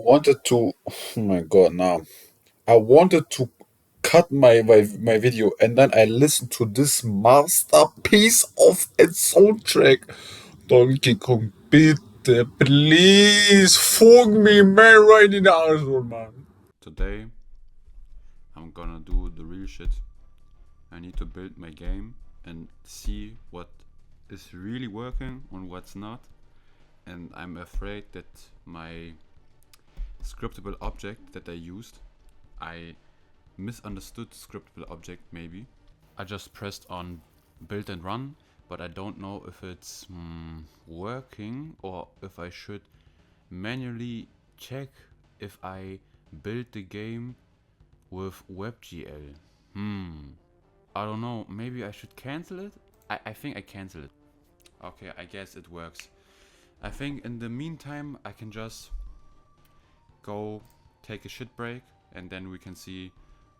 wanted to. Oh my god! Now I wanted to cut my video, and then I listened to this masterpiece of a soundtrack. Donkey Kong, bitte, please, fuck me, man, right in the asshole, man. Today, I'm gonna do the real shit. I need to build my game and see what is really working and what's not. And I'm afraid that my scriptable object that I used, I misunderstood scriptable object maybe. I just pressed on build and run, but I don't know if it's working or if I should manually check if I build the game with WebGL. I don't know, maybe I should cancel it? I think I cancel it. Okay, I guess it works. I think in the meantime I can just go take a shit break and then we can see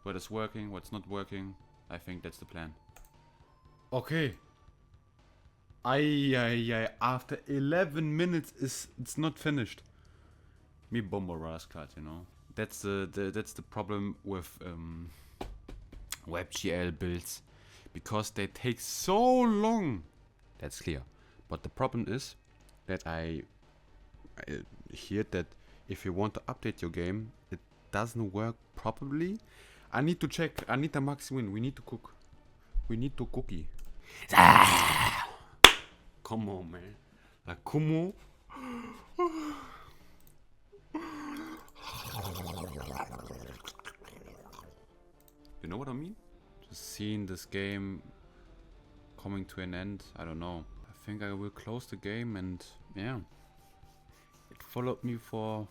what is working, what's not working. I think that's the plan. Okay. After 11 minutes it's not finished. Me bomber rascal, you know. That's the problem with WebGL builds, because they take so long. That's clear. But the problem is that I heard that if you want to update your game, it doesn't work properly. I need to check. I need a max win. We need to cook. We need to cookie. Come on, man. Like, come on. You know what I mean? Just seeing this game coming to an end, I don't know. I think I will close the game, and yeah. It followed me for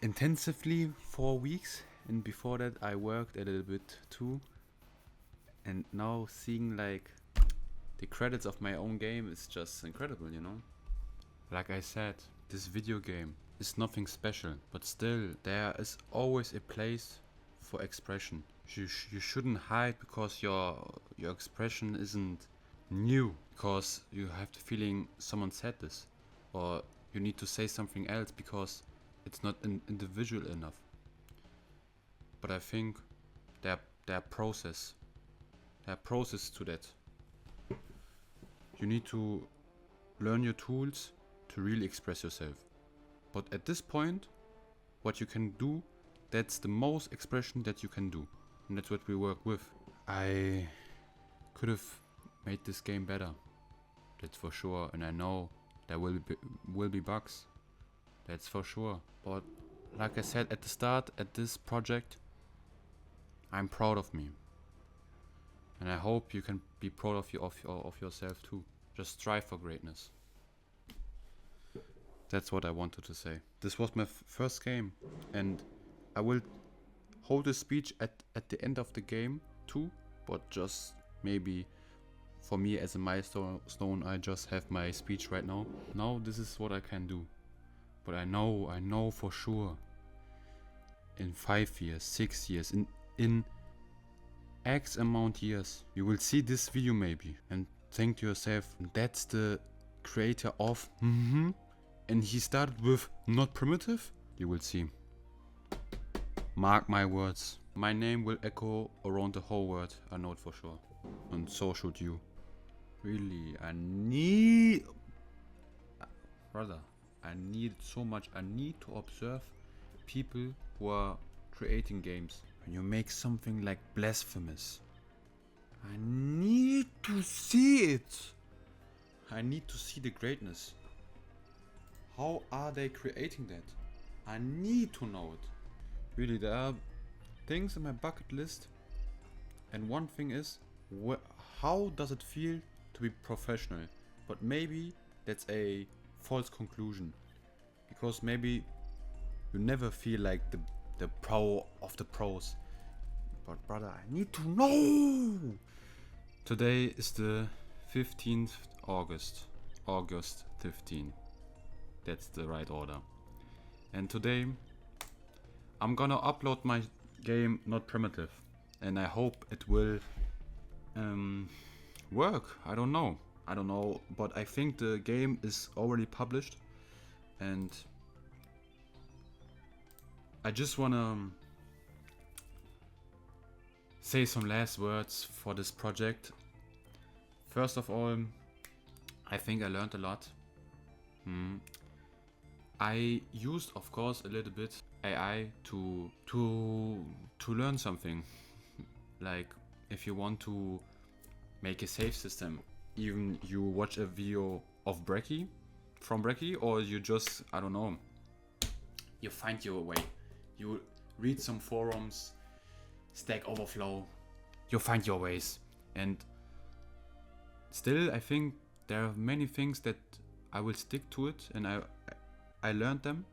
intensively 4 weeks, and before that I worked a little bit too. And now seeing like the credits of my own game is just incredible, you know? Like I said, this video game is nothing special, but still there is always a place for expression. You shouldn't hide because your expression isn't new, because you have the feeling someone said this, or you need to say something else because it's not individual enough. But I think there are process to that. You need to learn your tools to really express yourself. But at this point, what you can do, that's the most expression that you can do. And that's what we work with. I could have made this game better. That's for sure. And I know there will be bugs. That's for sure. But like I said at the start, at this project, I'm proud of me. And I hope you can be proud of yourself too. Just strive for greatness. That's what I wanted to say. This was my first game, and I will hold a speech at the end of the game too, but just maybe for me as a milestone, I just have my speech right now. Now this is what I can do. But I know for sure in 5 years, 6 years, in X amount years, you will see this video maybe and think to yourself, that's the creator of and he started with not primitive. You will see. Mark my words. My name will echo around the whole world. I know it for sure. And so should you. Really, I need it so much. I need to observe people who are creating games. When you make something like Blasphemous, I need to see it. I need to see the greatness. How are they creating that? I need to know it. Really, there are things in my bucket list, and one thing is, how does it feel to be professional? But maybe that's a false conclusion, because maybe you never feel like the pro of the pros. But brother, I need to know. Today is the 15th August. August 15. That's the right order. And today I'm gonna upload my game Not Primitive, and I hope it will work. I don't know, but I think the game is already published, and I just wanna say some last words for this project. First of all, I think I learned a lot. I used, of course, a little bit AI to learn something. Like if you want to make a save system, even you watch a video of from Brekkie, or you just, I don't know, you find your way. You read some forums, Stack Overflow, you find your ways. And still, I think there are many things that I will stick to it, and I learned them,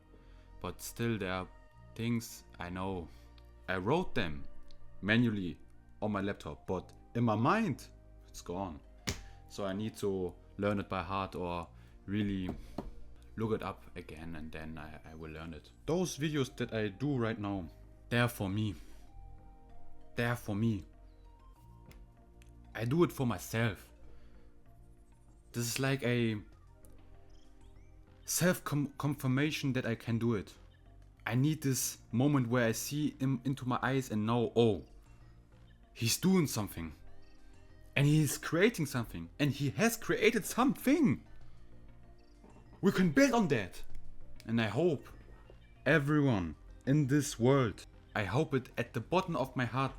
but still there are things I know. I wrote them manually on my laptop, but in my mind, it's gone. So I need to learn it by heart or really look it up again, and then I will learn it. Those videos that I do right now, they're for me. They're for me. I do it for myself. This is like a self-confirmation that I can do it. I need this moment where I see him into my eyes and know, oh, he's doing something. And he's creating something. And he has created something. We can build on that. And I hope everyone in this world, I hope it at the bottom of my heart,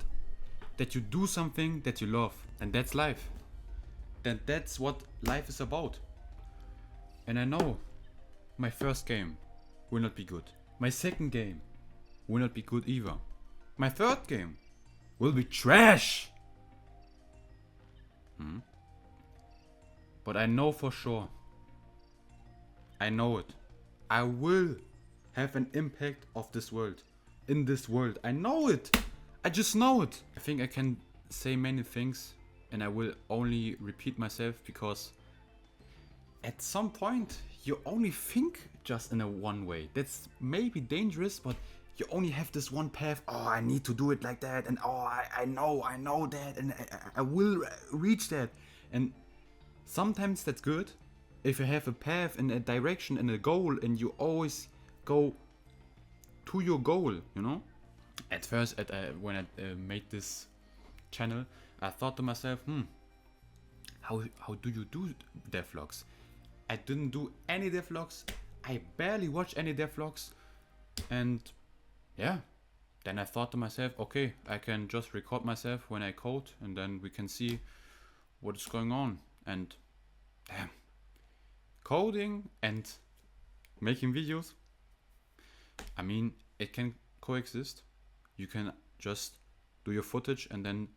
that you do something that you love. And that's life. That's what life is about. And I know my first game will not be good. My second game will not be good either. My third game will be trash. But I know for sure, I know it, I will have an impact of this world, in this world. I know it. I just know it. I think I can say many things, and I will only repeat myself, because at some point you only think just in a one way. That's maybe dangerous, but you only have this one path. Oh, I need to do it like that, and oh, I know that, and I will reach that. And sometimes that's good if you have a path and a direction and a goal, and you always go to your goal, you know. At first, when I made this channel, I thought to myself, how do you do devlogs? I didn't do any devlogs. I barely watch any devlogs. And yeah, then I thought to myself, okay, I can just record myself when I code, and then we can see what is going on. And damn, coding and making videos, I mean, it can coexist. You can just do your footage and then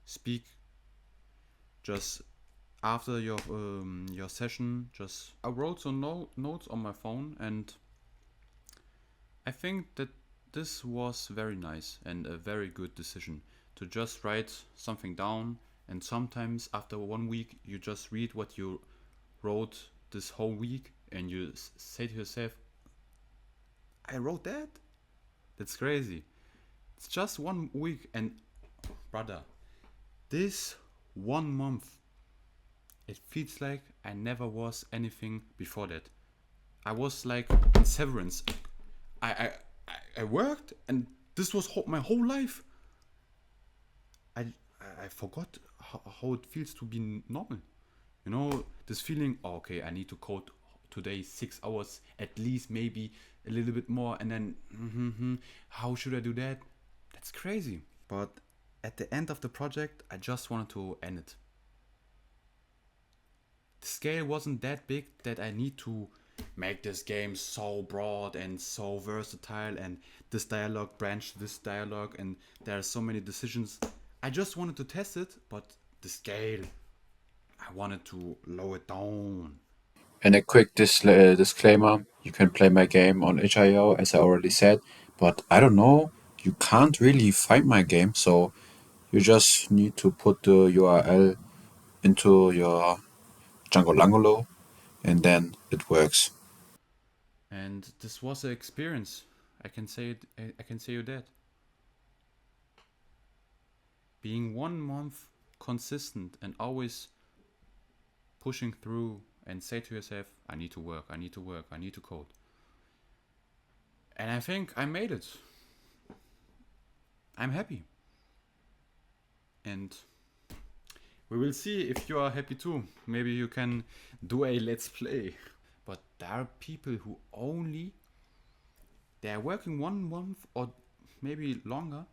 speak just after your session. Just I wrote some notes on my phone, and I think that this was very nice and a very good decision to just write something down. And sometimes after 1 week you just read what you wrote this whole week, and you say to yourself, I wrote that? That's crazy. It's just 1 week, and brother, this 1 month, it feels like I never was anything before that. I was like in severance. I worked, and this was my whole life. I forgot how it feels to be normal. You know, this feeling, oh, okay, I need to code today 6 hours, at least, maybe a little bit more, and then how should I do that? That's crazy. But at the end of the project, I just wanted to end it. The scale wasn't that big that I need to make this game so broad and so versatile, and this dialogue branch this dialogue, and there are so many decisions. I just wanted to test it, but the scale, I wanted to lower it down. And a quick disclaimer, you can play my game on itch.io, as I already said, but I don't know, you can't really find my game, so you just need to put the URL into your Django Langolo, and then it works. And this was an experience. I can say it. I can say you that. Being 1 month consistent and always pushing through, and say to yourself, I need to work, I need to work, I need to code. And I think I made it. I'm happy. And we will see if you are happy too. Maybe you can do a let's play. But there are people who only, they are working 1 month or maybe longer,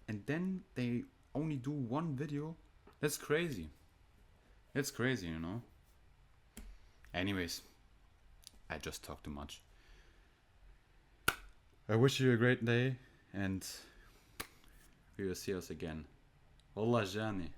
and then they only do one video. That's crazy. That's crazy, you know. Anyways, I just talk too much. I wish you a great day, and we will see us again. Wallah Jani.